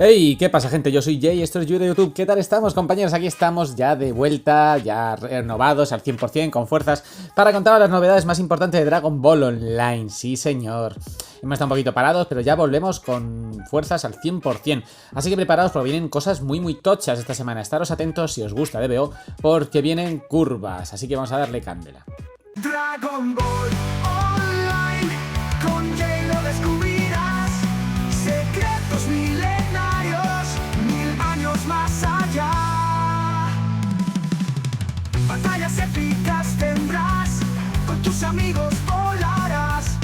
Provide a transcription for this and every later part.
Hey, ¿qué pasa, gente? Yo soy Jay, esto es You de YouTube. ¿Qué tal estamos, compañeros? Aquí estamos ya de vuelta, ya renovados al 100%, con fuerzas, para contar las novedades más importantes de Dragon Ball Online. Sí, señor. Hemos estado un poquito parados, pero ya volvemos con fuerzas al 100%. Así que preparaos porque vienen cosas muy tochas esta semana. Estaros atentos si os gusta DBO, porque vienen curvas. Así que vamos a darle candela. Dragon Ball Online, con Jay lo descubrirás. Secretos milenarios, 1000 años más allá. Batallas épicas tendrás, con tus amigos volarás.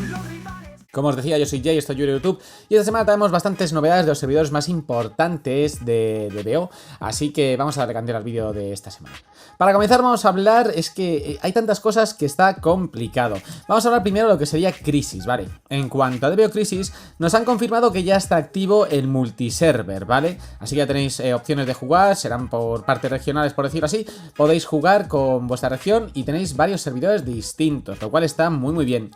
Los rivales... Como os decía, yo soy Jay, estoy en YouTube y esta semana tenemos bastantes novedades de los servidores más importantes de DBO, así que vamos a darle candela al vídeo de esta semana. Para comenzar vamos a hablar, es que hay tantas cosas que está complicado. Vamos a hablar primero de lo que sería Crisis, ¿vale? En cuanto a DBO Crisis, nos han confirmado que ya está activo el multiserver, ¿vale? Así que ya tenéis opciones de jugar, serán por partes regionales, por decirlo así. Podéis jugar con vuestra región y tenéis varios servidores distintos, lo cual está muy bien.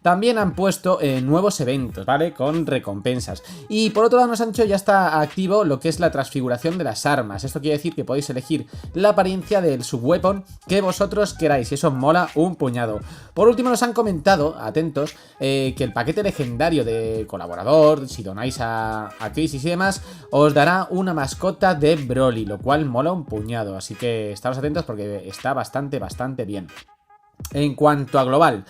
También han puesto nuevos eventos, ¿vale? Con recompensas. Y por otro lado nos han dicho ya está activo lo que es la transfiguración de las armas. Esto quiere decir que podéis elegir la apariencia del subweapon que vosotros queráis. Y eso mola un puñado. Por último nos han comentado, atentos, que el paquete legendario de colaborador, si donáis a Crisis y demás, os dará una mascota de Broly, lo cual mola un puñado. Así que estaos atentos porque está bastante bien. En cuanto a global...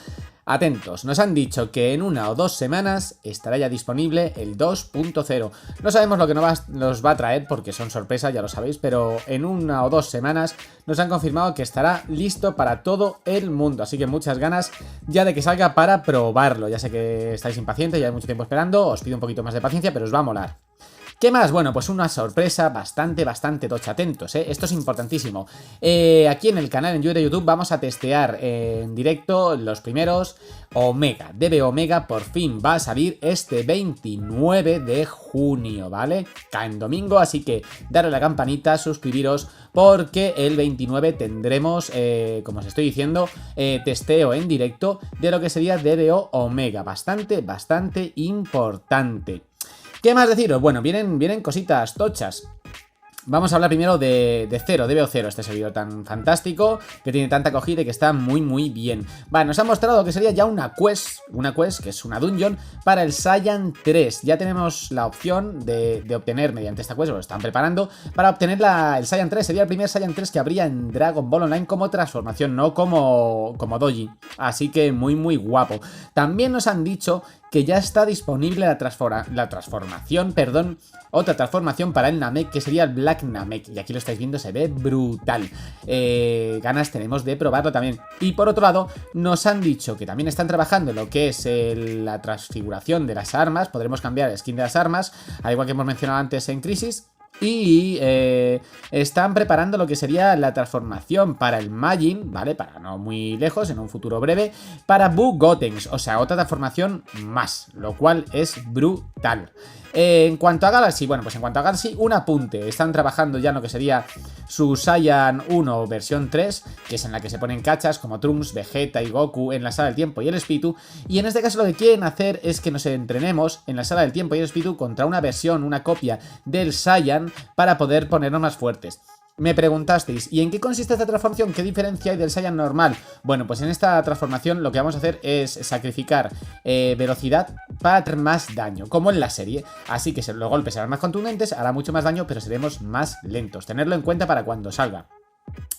atentos, nos han dicho que en 1 o 2 semanas estará ya disponible el 2.0. No sabemos lo que nos va a traer porque son sorpresas, ya lo sabéis, pero en 1 o 2 semanas nos han confirmado que estará listo para todo el mundo. Así que muchas ganas ya de que salga para probarlo. Ya sé que estáis impacientes, ya hay mucho tiempo esperando, os pido un poquito más de paciencia, pero os va a molar. ¿Qué más? Bueno, pues una sorpresa bastante tocha. Atentos, esto es importantísimo. Aquí en el canal en YouTube vamos a testear en directo los primeros Omega. DBO Omega por fin va a salir este 29 de junio, ¿vale? Cae en domingo, así que darle a la campanita, suscribiros, porque el 29 tendremos, como os estoy diciendo, testeo en directo de lo que sería DBO Omega. Bastante importante. ¿Qué más deciros? Bueno, vienen cositas tochas. Vamos a hablar primero de Zero, DBO Zero, este servidor tan fantástico, que tiene tanta acogida y que está muy bien. Vale, nos ha mostrado que sería ya una quest, que es una dungeon, para el Saiyan 3. Ya tenemos la opción de obtener mediante esta quest, lo están preparando, para obtener el Saiyan 3. Sería el primer Saiyan 3 que habría en Dragon Ball Online como transformación, no como Doji. Así que muy guapo. También nos han dicho que ya está disponible otra transformación para el Namek, que sería el Black Namek. Y aquí lo estáis viendo, se ve brutal. Ganas tenemos de probarlo también. Y por otro lado, nos han dicho que también están trabajando en lo que es la transfiguración de las armas. Podremos cambiar el skin de las armas, al igual que hemos mencionado antes en Crisis. Y están preparando lo que sería la transformación para el Majin, ¿vale? Para no muy lejos, en un futuro breve, para Buu Gotenks, o sea, otra transformación más, lo cual es brutal. En cuanto a Galaxy, bueno, pues en cuanto a Galaxy, un apunte. Están trabajando ya en lo que sería su Saiyan 1 versión 3, que es en la que se ponen cachas como Trunks, Vegeta y Goku en la Sala del Tiempo y el Espíritu. Y en este caso lo que quieren hacer es que nos entrenemos en la Sala del Tiempo y el Espíritu contra una versión, una copia del Saiyan para poder ponernos más fuertes. Me preguntasteis, ¿y en qué consiste esta transformación? ¿Qué diferencia hay del Saiyan normal? Bueno, pues en esta transformación lo que vamos a hacer es sacrificar velocidad para hacer más daño, como en la serie. Así que los golpes serán más contundentes, hará mucho más daño, pero seremos más lentos. Tenerlo en cuenta para cuando salga.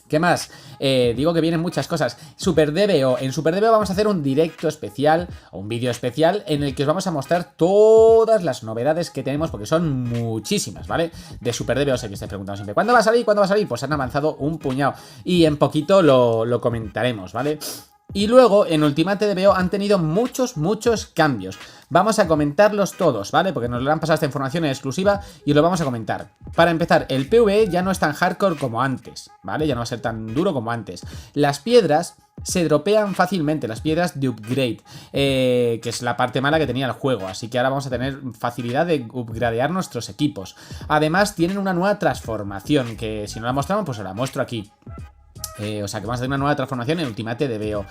¿Qué más? Digo que vienen muchas cosas. Super DBO. En Super DBO vamos a hacer un directo especial, o un vídeo especial, en el que os vamos a mostrar todas las novedades que tenemos, porque son muchísimas, ¿vale? De Super DBO, sé que estáis preguntando siempre, ¿cuándo va a salir? ¿Cuándo va a salir? Pues han avanzado un puñado. Y en poquito lo comentaremos, ¿vale? Y luego en Ultimate DBO han tenido muchos cambios. Vamos a comentarlos todos, ¿vale? Porque nos lo han pasado esta información en exclusiva y lo vamos a comentar. Para empezar, el PvE ya no es tan hardcore como antes, ¿vale? Ya no va a ser tan duro como antes. Las piedras se dropean fácilmente, las piedras de upgrade, que es la parte mala que tenía el juego. Así que ahora vamos a tener facilidad de upgradear nuestros equipos. Además tienen una nueva transformación, que si no la mostramos, pues os la muestro aquí. O sea que vamos a tener una nueva transformación en Ultimate DBO,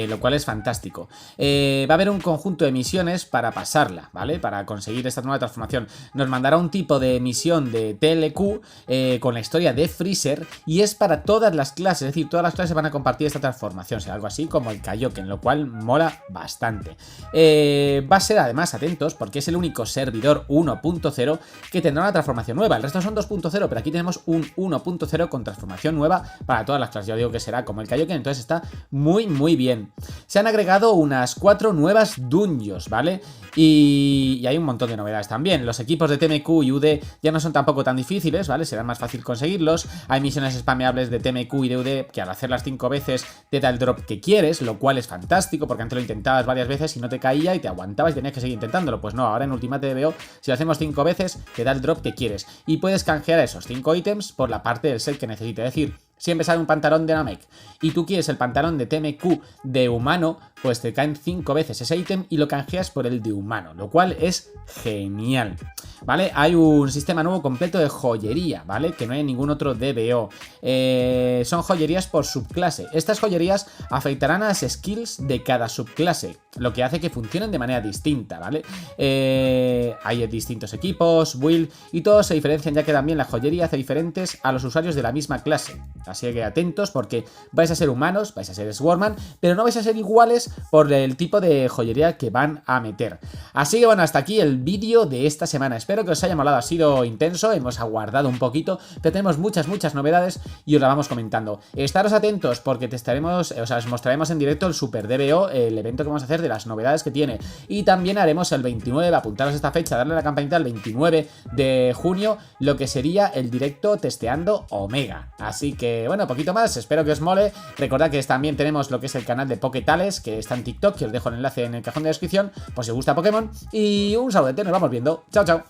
lo cual es fantástico. Va a haber un conjunto de misiones para pasarla, ¿vale? Para conseguir esta nueva transformación. Nos mandará un tipo de misión de TLQ con la historia de Freezer y es para todas las clases, es decir, todas las clases van a compartir esta transformación, o sea, algo así como el Kaioken, lo cual mola bastante. Va a ser además, atentos, porque es el único servidor 1.0 que tendrá una transformación nueva. El resto son 2.0, pero aquí tenemos un 1.0 con transformación nueva para todas las clases. Yo digo que será como el Kaioken, entonces está muy bien. Se han agregado unas 4 nuevas dungeons, ¿vale? Y hay un montón de novedades también. Los equipos de TMQ y UD ya no son tampoco tan difíciles, ¿vale? Será más fácil conseguirlos. Hay misiones spameables de TMQ y de UD que al hacerlas 5 veces te da el drop que quieres, lo cual es fantástico porque antes lo intentabas varias veces y no te caía y te aguantabas y tenías que seguir intentándolo. Pues no, ahora en Ultimate DBO, si lo hacemos 5 veces, te da el drop que quieres. Y puedes canjear esos 5 ítems por la parte del set que necesites. Es decir, siempre sale un pantalón de Namek y tú quieres el pantalón de TMQ de humano, pues te caen 5 veces ese ítem y lo canjeas por el de humano, lo cual es genial, ¿vale? Hay un sistema nuevo completo de joyería, ¿vale? Que no hay en ningún otro DBO. Son joyerías por subclase. Estas joyerías afectarán a las skills de cada subclase, lo que hace que funcionen de manera distinta, ¿vale? Hay distintos equipos, build y todos se diferencian, ya que también la joyería hace diferentes a los usuarios de la misma clase. Así que atentos porque vais a ser humanos, vais a ser Swarman, pero no vais a ser iguales por el tipo de joyería que van a meter. Así que bueno, hasta aquí el vídeo de esta semana. Espero que os haya molado, ha sido intenso, hemos aguardado un poquito, pero tenemos muchas novedades y os la vamos comentando. Estaros atentos porque os mostraremos en directo el Super DBO, el evento que vamos a hacer de las novedades que tiene. Y también haremos el 29, apuntaros a esta fecha, darle a la campanita el 29 de junio, lo que sería el directo testeando Omega. Así que bueno, poquito más, espero que os mole. Recordad que también tenemos lo que es el canal de Poketales, que está en TikTok, que os dejo el enlace en el cajón de descripción, por si os gusta Pokémon. Y un saludete, nos vamos viendo. Chao, chao.